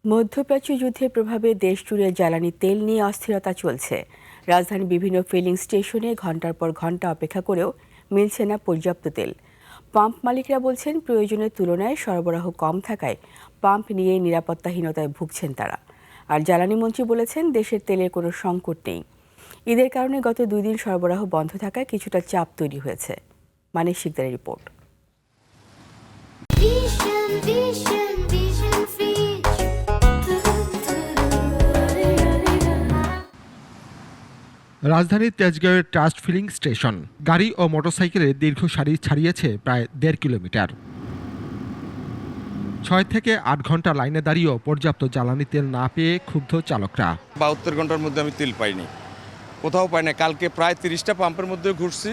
মধ্যপ্রাচ্য যুদ্ধের প্রভাবে দেশ জুড়ে জ্বালানি তেল নিয়ে অস্থিরতা চলছে। রাজধানীর বিভিন্ন ফিলিং স্টেশনে ঘন্টার পর ঘন্টা অপেক্ষা করেও মিলছে না পর্যাপ্ত তেল। পাম্প মালিকরা বলছেন, প্রয়োজনের তুলনায় সরবরাহ কম থাকায় পাম্প নিয়ে নিরাপত্তাহীনতায় ভুগছেন তারা। আর জ্বালানি মন্ত্রী বলেছেন, দেশের তেলের কোনো সংকট নেই। ঈদের কারণে গত 2 দিন সরবরাহ বন্ধ থাকায় কিছুটা চাপ তৈরি হয়েছে। মানিক শিকদারের রিপোর্ট। রাজধানীর তেজগাঁওয়ের ট্রাস্ট ফিলিং স্টেশন গাড়ি ও মোটরসাইকেলের দীর্ঘ সারি ছাড়িয়েছে প্রায় 1.5 কিলোমিটার। 6 থেকে 8 ঘন্টা লাইনে দাঁড়িয়েও পর্যাপ্ত জ্বালানি তেল না পেয়ে ক্ষুব্ধ চালকরা। 72 ঘন্টার মধ্যে আমি তেল পাইনি, কোথাও পাই না। কালকে প্রায় 30টা পাম্পের মধ্যে ঘুরছি।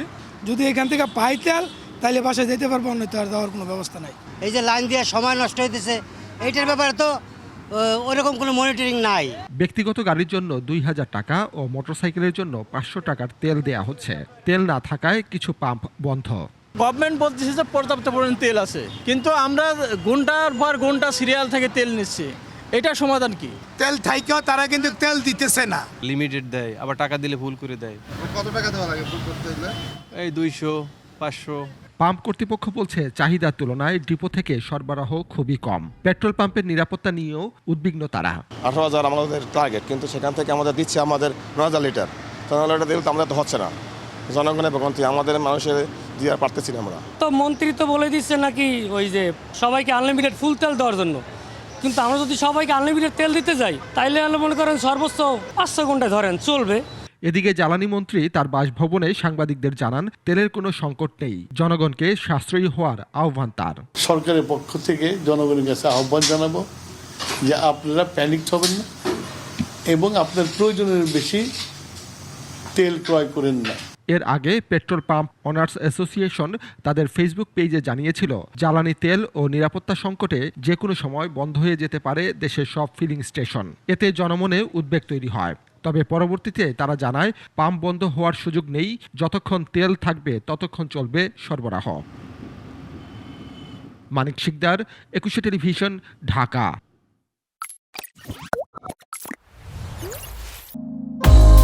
যদি এখান থেকে পাই তেল তাহলে বাসায় যেতে পারবো, অন্যথা আর যাওয়ার কোনো ব্যবস্থা নাই। এই যে লাইন দিয়ে সময় নষ্ট হইতেছে, এইটার ব্যাপারে তো ওইরকম কোনো মনিটরিং নাই। ব্যক্তিগত গাড়ির জন্য 2000 টাকা ও মোটরসাইকেলের জন্য 500 টাকার তেল দেয়া হচ্ছে। তেল না থাকায় কিছু পাম্প বন্ধ। গভর্নমেন্ট বলতেছে যে পর্যাপ্ত পরিমাণ তেল আছে, কিন্তু আমরা ঘন্টার পর ঘন্টা সিরিয়াল থেকে তেল নিচ্ছি। এটা সমাধান কি? তেল থাইকেও তারা কিন্তু তেল দিতেছে না। লিমিটেড দেয়, আবার টাকা দিলে ভুল করে দেয়। কত টাকা দেওয়া লাগে ভুল করতে গেলে? এই 200, 500। পাম্প কর্তৃপক্ষ বলছে, চাহিদার তুলনায় ডিপো থেকে সরবরাহ খুবই কম। পেট্রোল পাম্পের নিরাপত্তা নিয়েও উদ্বিগ্ন তারা। 18,000 আমাদের টার্গেট, কিন্তু সেখান থেকে আমাদের দিচ্ছে আমাদের 9,000 লিটার। 9,000 লিটার দিলে তো আমাদের তো হচ্ছে না। জনগণের ভোগান্তি, আমাদের মানুষের দিয়ে আর পারতেছি না আমরা। তো মন্ত্রী তো বলে দিচ্ছে নাকি ওই যে সবাইকে আনলিমিটেড ফুল তেল দেওয়ার জন্য, কিন্তু আমরা যদি সবাইকে আনলিমিটেড তেল দিতে যাই তাইলে মনে করেন সর্বোচ্চ 500 ঘন্টায় ধরেন চলবে। এদিকে জ্বালানি মন্ত্রী তার বাসভবনে সাংবাদিকদের জানান, তেলের কোনো সংকট নেই। জনগণকে সাশ্রয়ী হওয়ার আহ্বান তার। সরকারের পক্ষ থেকে জনগণের কাছে আহ্বান জানাবো যে আপনারা প্যানিক হবেন না এবং আপনার প্রয়োজনের বেশি তেল ক্রয় করেন না। এর আগে পেট্রোল পাম্প ওনার্স অ্যাসোসিয়েশন তাদের ফেসবুক পেজে জানিয়েছিল, জ্বালানি তেল ও নিরাপত্তা সংকটে যে কোনো সময় বন্ধ হয়ে যেতে পারে দেশের সব ফিলিং স্টেশন। এতে জনমনে উদ্বেগ তৈরি হয়। তবে পরবর্তীতে তারা জানায়, পাম্প বন্ধ হওয়ার সুযোগ নেই। যতক্ষণ তেল থাকবে ততক্ষণ চলবে সরবরাহ। মানিক শিকদার, 21 টেলিভিশন, ঢাকা।